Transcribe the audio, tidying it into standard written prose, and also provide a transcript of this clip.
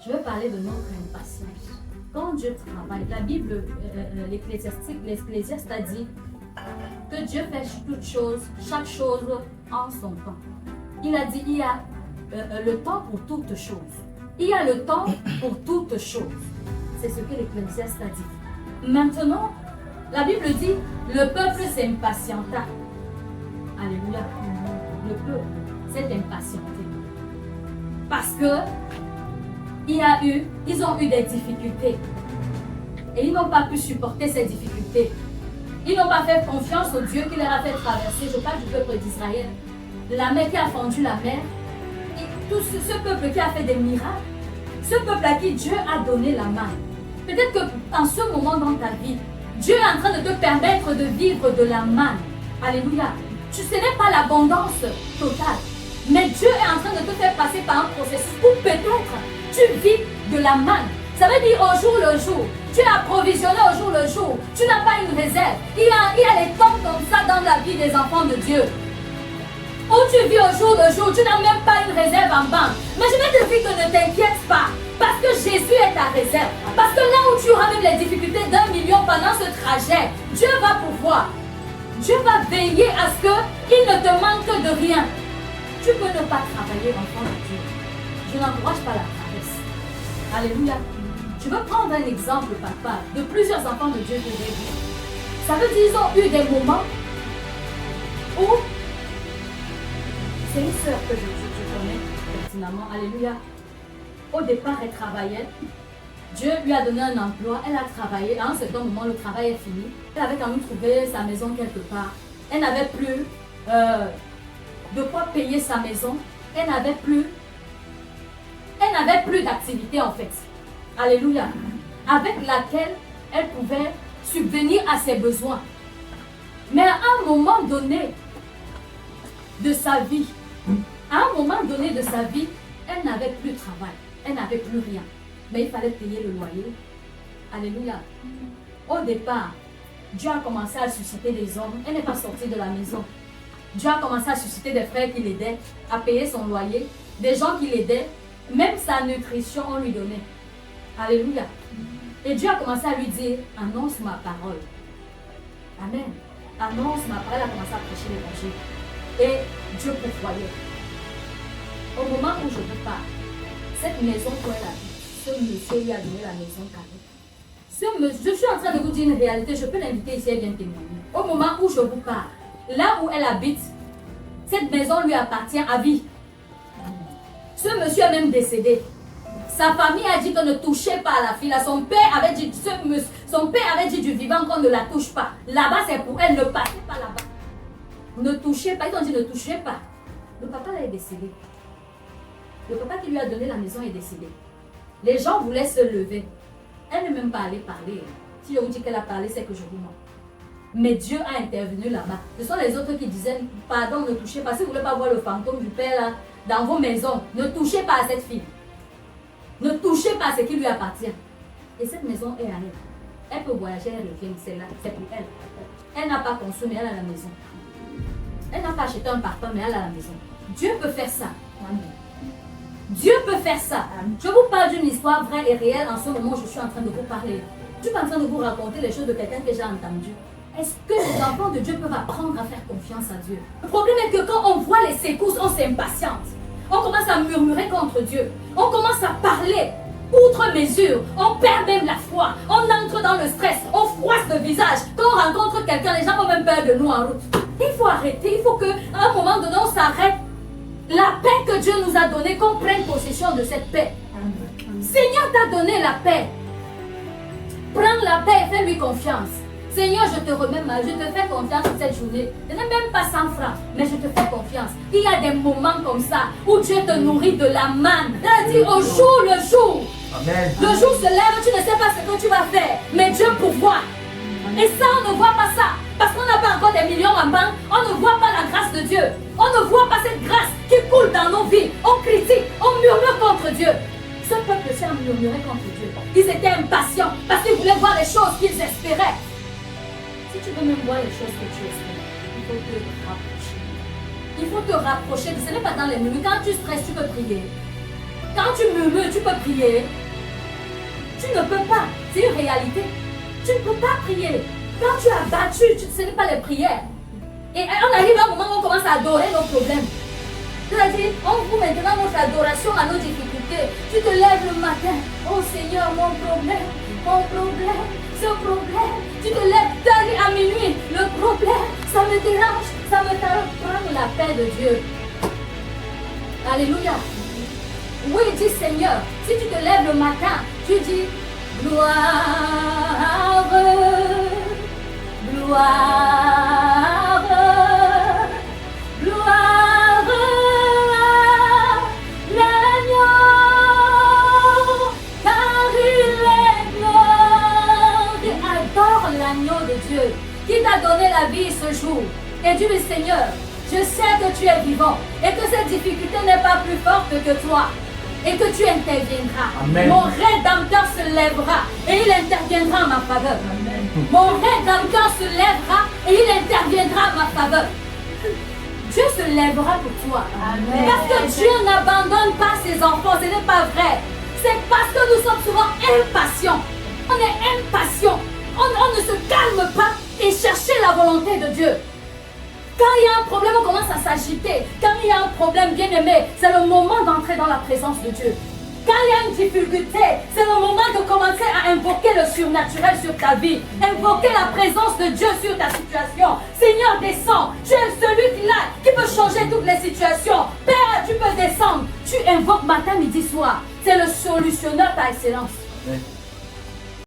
Je vais parler de notre impatience. Quand Dieu travaille, la Bible, l'Ecclésiaste a dit que Dieu fait toutes choses, chaque chose en son temps. Il a dit il y a le temps pour toutes choses. Il y a le temps pour toutes choses. C'est ce que l'Ecclésiaste a dit. Maintenant, la Bible dit le peuple s'impatienta. Alléluia. Le peuple s'est impatienté. Parce que ils ont eu des difficultés. Et ils n'ont pas pu supporter ces difficultés. Ils n'ont pas fait confiance au Dieu qui leur a fait traverser. Je parle du peuple d'Israël. La mer qui a fendu la mer. Et tout ce peuple qui a fait des miracles. Ce peuple à qui Dieu a donné la main. Peut-être qu'en ce moment dans ta vie, Dieu est en train de te permettre de vivre de la manne. Alléluia. Ce n'est pas l'abondance totale. Mais Dieu est en train de te faire passer par un processus où peut-être tu vis de la manne. Ça veut dire au jour le jour. Tu es approvisionné au jour le jour. Tu n'as pas une réserve. Il y a des temps comme ça dans la vie des enfants de Dieu. Où tu vis au jour le jour, tu n'as même pas une réserve en banque. Mais je vais te dire que ne t'inquiète pas. Parce que Jésus est ta réserve. Parce que là où tu auras même les difficultés d'1 million pendant ce trajet, Dieu va pouvoir. Dieu va veiller à ce qu'il ne te manque de rien. Tu peux ne pas travailler, enfant de Dieu. Je n'encourage pas la paresse. Alléluia. Je veux prendre un exemple, papa, de plusieurs enfants de Dieu que j'ai vus. Ça veut dire qu'ils ont eu des moments où c'est une sœur que je connais pertinemment. Alléluia. Au départ, elle travaillait. Dieu lui a donné un emploi. Elle a travaillé. À un certain moment, le travail est fini. Elle avait quand même trouvé sa maison quelque part. Elle n'avait plus de quoi payer sa maison. Elle n'avait plus d'activité en fait. Alléluia. Avec laquelle elle pouvait subvenir à ses besoins. Mais à un moment donné de sa vie, elle n'avait plus de travail. Elle n'avait plus rien. Mais il fallait payer le loyer. Alléluia. Au départ, Dieu a commencé à susciter des hommes. Elle n'est pas sortie de la maison. Dieu a commencé à susciter des frères qui l'aidaient à payer son loyer. Des gens qui l'aidaient. Même sa nutrition, on lui donnait. Alléluia. Et Dieu a commencé à lui dire, annonce ma parole. Amen. Annonce ma parole. Elle a commencé à prêcher l'évangile. Et Dieu pourvoyait. Au moment où je vous parle, cette maison où elle habite, ce monsieur lui a donné la maison cadeau. Je suis en train de vous dire une réalité, je peux l'inviter ici, elle vient témoigner. Au moment où je vous parle, là où elle habite, cette maison lui appartient à vie. Ce monsieur est même décédé. Sa famille a dit que ne touchez pas à la fille. Son père avait dit du vivant qu'on ne la touche pas. Là-bas, c'est pour elle, ne passez pas là-bas. Ne touchez pas, ils ont dit ne touchez pas. Le papa là est décédé. Le papa qui lui a donné la maison est décédé. Les gens voulaient se lever. Elle n'est même pas allée parler. Si je vous dis qu'elle a parlé, c'est que je vous mens. Mais Dieu a intervenu là-bas. Ce sont les autres qui disaient, pardon, ne touchez pas. Si vous ne voulez pas voir le fantôme du père là, dans vos maisons, ne touchez pas à cette fille. Ne touchez pas à ce qui lui appartient. Et cette maison est à elle. Elle peut voyager, elle revient, c'est là, c'est pour elle. Elle n'a pas consommé, elle a la maison. Elle n'a pas acheté un parfum, mais elle a la maison. Dieu peut faire ça. Amen. Dieu peut faire ça. Je vous parle d'une histoire vraie et réelle en ce moment où je suis en train de vous parler. Je suis en train de vous raconter les choses de quelqu'un que j'ai entendu. Est-ce que les enfants de Dieu peuvent apprendre à faire confiance à Dieu? Le problème est que quand on voit les secousses, on s'impatiente. On commence à murmurer contre Dieu. On commence à parler outre mesure. On perd même la foi. On entre dans le stress. On froisse le visage. Quand on rencontre quelqu'un, les gens ont même peur de nous en route. Il faut arrêter. Il faut qu'à un moment donné, on s'arrête. La paix que Dieu nous a donnée, qu'on prenne possession de cette paix. Seigneur t'a donné la paix. Prends la paix et fais-lui confiance. Seigneur, je te remets je te fais confiance pour cette journée. Je n'ai même pas 100 francs, mais je te fais confiance. Il y a des moments comme ça où Dieu te nourrit de la manne. C'est-à-dire au jour le jour. Amen. Le jour se lève, tu ne sais pas ce que tu vas faire, mais Dieu pourvoit. Et ça, on ne voit pas ça. Parce qu'on n'a pas encore des millions en banque, on ne voit pas la grâce de Dieu. On ne voit pas cette grâce qui coule dans nos vies. On critique, on murmure contre Dieu. Ce peuple s'est murmuré contre Dieu. Ils étaient impatients parce qu'ils voulaient voir les choses qu'ils espéraient. Si tu veux même voir les choses que tu espères, il faut te rapprocher. Il faut te rapprocher. Ce n'est pas dans les murs. Quand tu stresses, tu peux prier. Quand tu murmures, tu peux prier. Tu ne peux pas. C'est une réalité. Tu ne peux pas prier. Quand tu as battu, ce n'est pas les prières. Et on arrive à un moment où on commence à adorer nos problèmes. C'est-à-dire, on voit maintenant notre adoration à nos difficultés. Tu te lèves le matin. Oh Seigneur, mon problème, ce problème. Tu te lèves, tu arrives à minuit. Le problème, ça me dérange, ça me taraude. Prends la paix de Dieu. Alléluia. Oui, dis Seigneur. Si tu te lèves le matin, tu dis gloire, gloire, gloire à l'agneau, car il est glorieux. Adore l'agneau de Dieu qui t'a donné la vie ce jour. Et dis le Seigneur, je sais que tu es vivant et que cette difficulté n'est pas plus forte que toi. Et que tu interviendras. Amen. Mon Rédempteur se lèvera et il interviendra en ma faveur. Amen. Mon Rédempteur se lèvera et il interviendra en ma faveur. Dieu se lèvera pour toi. Amen. Parce que Dieu n'abandonne pas ses enfants, ce n'est pas vrai. C'est parce que nous sommes souvent impatients. On est impatients. On ne se calme pas et chercher la volonté de Dieu. Quand il y a un problème, on commence à s'agiter. Quand il y a un problème, bien aimé, c'est le moment d'entrer dans la présence de Dieu. Quand il y a une difficulté, c'est le moment de commencer à invoquer le surnaturel sur ta vie. Invoquer la présence de Dieu sur ta situation. Seigneur, descends. Tu es celui qui peut changer toutes les situations. Père, tu peux descendre. Tu invoques matin, midi, soir. C'est le solutionneur par excellence. Oui.